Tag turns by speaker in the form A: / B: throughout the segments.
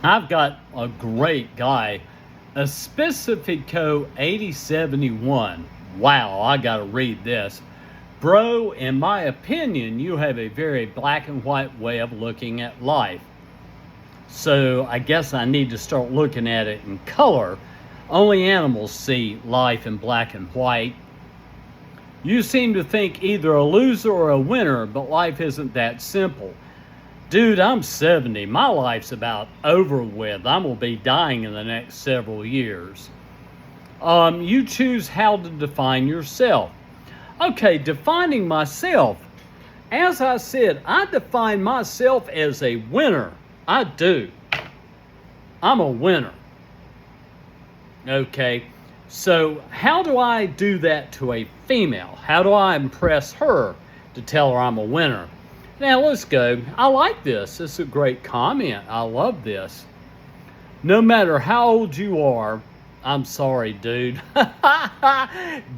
A: I've got a great guy, a Specifico 8071. Wow, I gotta read this. Bro, in my opinion, you have a very black and white way of looking at life. So I guess I need to start looking at it in color. Only animals see life in black and white. You seem to think either a loser or a winner, but life isn't that simple. Dude, I'm 70. My life's about over with. I'm going to be dying in the next several years. You choose how to define yourself. Okay, defining myself. As I said, I define myself as a winner. I do. I'm a winner. Okay, so how do I do that to a female? How do I impress her to tell her I'm a winner? Now let's go. I like this. This is a great comment. I love this. No matter how old you are, I'm sorry, dude.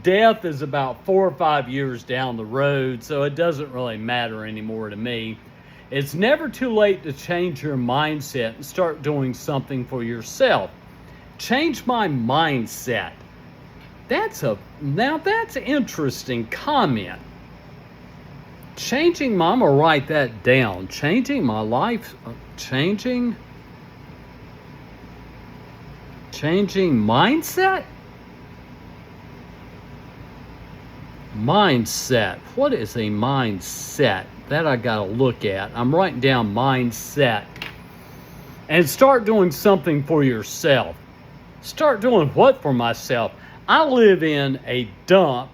A: Death is about 4 or 5 years down the road, so it doesn't really matter anymore to me. It's never too late to change your mindset and start doing something for yourself. Change my mindset. Now that's an interesting comment. I'm gonna write that down. Changing my life, changing mindset? Mindset. What is a mindset? That I gotta look at. I'm writing down mindset. And start doing something for yourself. Start doing what for myself? I live in a dump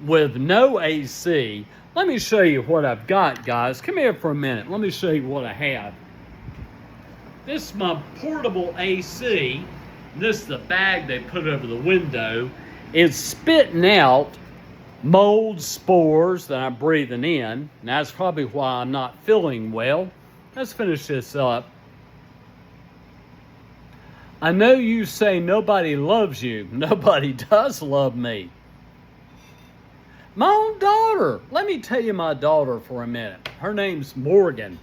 A: with no AC. Let me show you what I've got, guys. Come here for a minute. Let me show you what I have. This is my portable AC. This is the bag they put over the window. It's spitting out mold spores that I'm breathing in. And that's probably why I'm not feeling well. Let's finish this up. I know you say nobody loves you. Nobody does love me. My own daughter. Let me tell you my daughter for a minute. Her name's Morgan.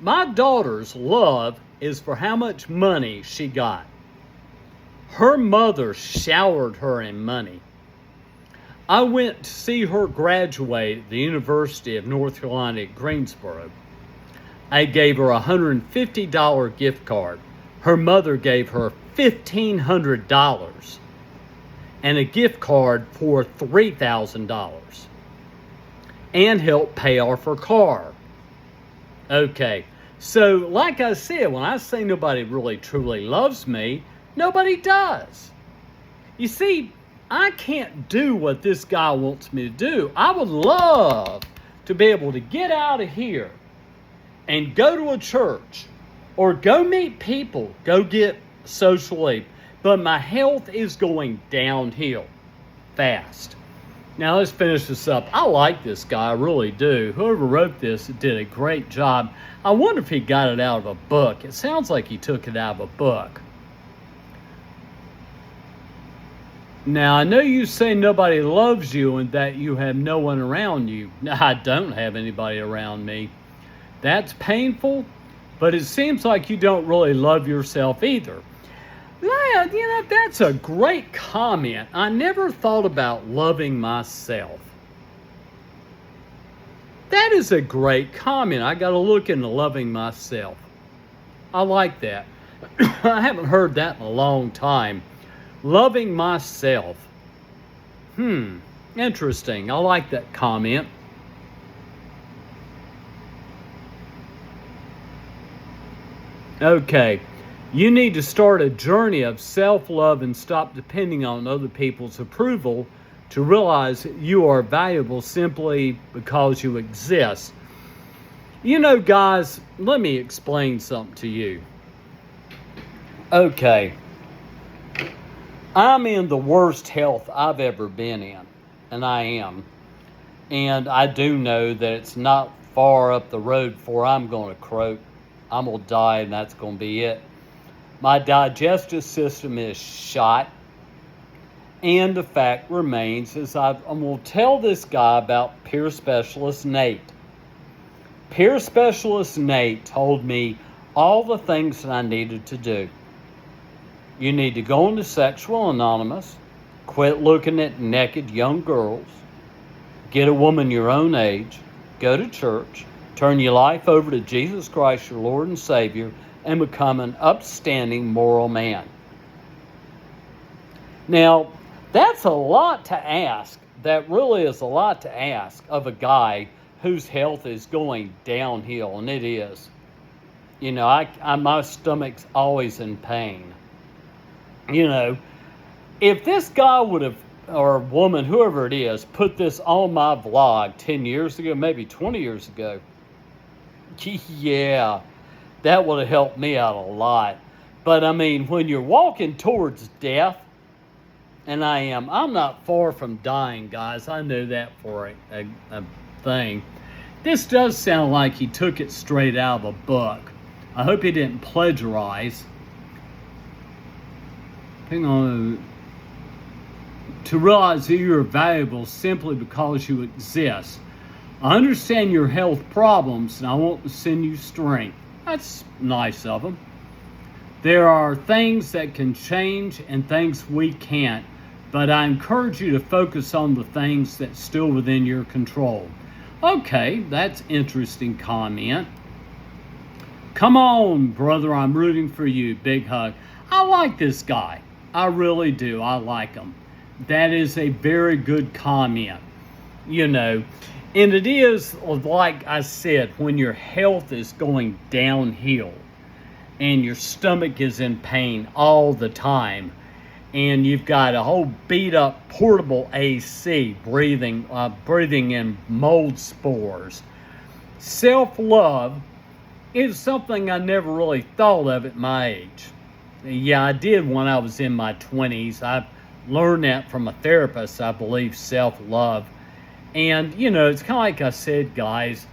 A: My daughter's love is for how much money she got. Her mother showered her in money. I went to see her graduate at the University of North Carolina at Greensboro. I gave her a $150 gift card. Her mother gave her $1,500 and a gift card for $3,000 and helped pay off her car. Okay, so like I said, when I say nobody really truly loves me, nobody does. You see, I can't do what this guy wants me to do. I would love to be able to get out of here and go to a church or go meet people, go get socially, but my health is going downhill fast. Now let's finish this up. I like this guy, I really do. Whoever wrote this did a great job. I wonder if he got it out of a book. It sounds like he took it out of a book. Now, I know you say nobody loves you and that you have no one around you. I don't have anybody around me. That's painful, but it seems like you don't really love yourself either. Well, that's a great comment. I never thought about loving myself. That is a great comment. I got to look into loving myself. I like that. I haven't heard that in a long time. Loving myself. Interesting. I like that comment. Okay. You need to start a journey of self-love and stop depending on other people's approval to realize you are valuable simply because you exist. Guys, let me explain something to you. Okay. I'm in the worst health I've ever been in, and I am. And I do know that it's not far up the road before I'm going to croak. I'm going to die, and that's going to be it. My digestive system is shot. And the fact remains is I'm going to tell this guy about peer specialist Nate. Peer specialist Nate told me all the things that I needed to do. You need to go into Sexual Anonymous, quit looking at naked young girls, get a woman your own age, go to church, turn your life over to Jesus Christ, your Lord and Savior, and become an upstanding moral man. Now, that's a lot to ask. That really is a lot to ask of a guy whose health is going downhill, and it is. You know, my stomach's always in pain. You know, if this guy would have, or woman, whoever it is, put this on my vlog 10 years ago, maybe 20 years ago, yeah, that would have helped me out a lot. But I mean, when you're walking towards death, and I'm not far from dying, guys. I know that for a thing. This does sound like he took it straight out of a book. I hope he didn't plagiarize. Hang on. To realize that you are valuable simply because you exist. I understand your health problems, and I want to send you strength. That's nice of him. There are things that can change and things we can't, but I encourage you to focus on the things that's still within your control. Okay, that's interesting comment. Come on, brother, I'm rooting for you. Big hug. I like this guy. I really do. I like him. That is a very good comment. You know, and it is, like I said, when your health is going downhill and your stomach is in pain all the time, and you've got a whole beat up portable AC breathing in mold spores. Self-love is something I never really thought of at my age. Yeah, I did when I was in my 20s. I learned that from a therapist, I believe, self-love. And, you know, it's kind of like I said, guys,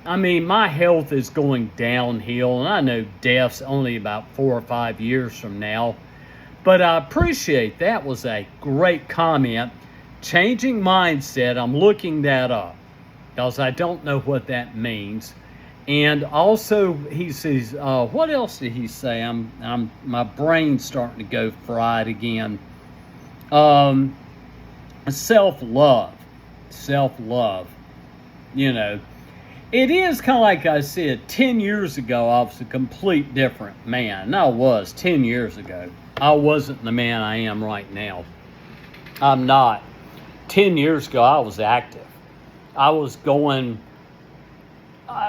A: I mean, my health is going downhill, and I know death's only about 4 or 5 years from now. But I appreciate that was a great comment. Changing mindset, I'm looking that up because I don't know what that means. And also, he says, what else did he say? My brain's starting to go fried again. Self-love. You know, it is kind of like I said, 10 years ago, I was a complete different man. And I was 10 years ago. I wasn't the man I am right now. I'm not. 10 years ago, I was active. I was going,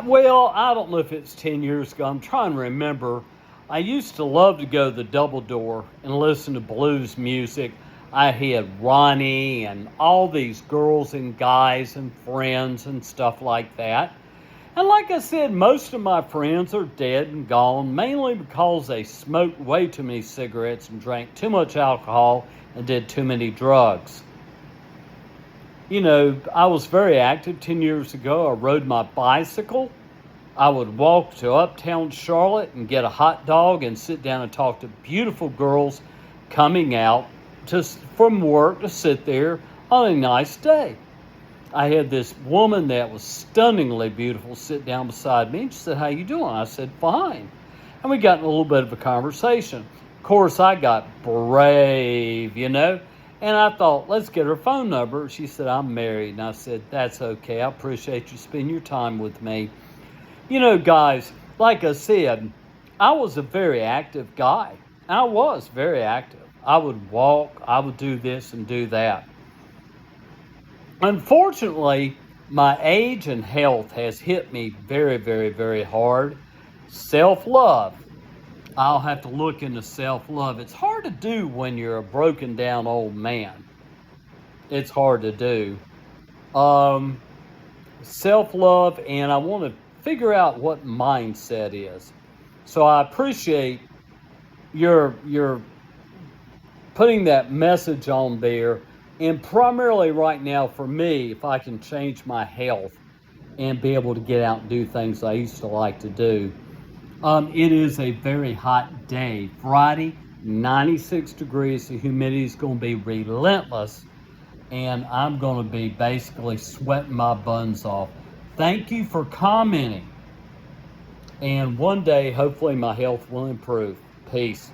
A: well, I don't know if it's 10 years ago. I'm trying to remember. I used to love to go to the Double Door and listen to blues music. I had Ronnie and all these girls and guys and friends and stuff like that. And like I said, most of my friends are dead and gone, mainly because they smoked way too many cigarettes and drank too much alcohol and did too many drugs. You know, I was very active 10 years ago. I rode my bicycle. I would walk to uptown Charlotte and get a hot dog and sit down and talk to beautiful girls coming out just from work to sit there on a nice day. I had this woman that was stunningly beautiful sit down beside me, and she said, "How you doing?" I said, "Fine." And we got in a little bit of a conversation. Of course, I got brave, you know, and I thought, let's get her phone number. She said, "I'm married." And I said, "That's okay. I appreciate you spending your time with me." You know, guys, like I said, I was a very active guy. I was very active. I would walk, I would do this and do that. Unfortunately, my age and health has hit me very, very, very hard. Self-love. I'll have to look into self-love. It's hard to do when you're a broken down old man. It's hard to do. Self-love, and I want to figure out what mindset is. So I appreciate your putting that message on there. And primarily right now for me, if I can change my health and be able to get out and do things I used to like to do. It is a very hot day. Friday, 96 degrees. The humidity is going to be relentless. And I'm going to be basically sweating my buns off. Thank you for commenting. And one day, hopefully, my health will improve. Peace.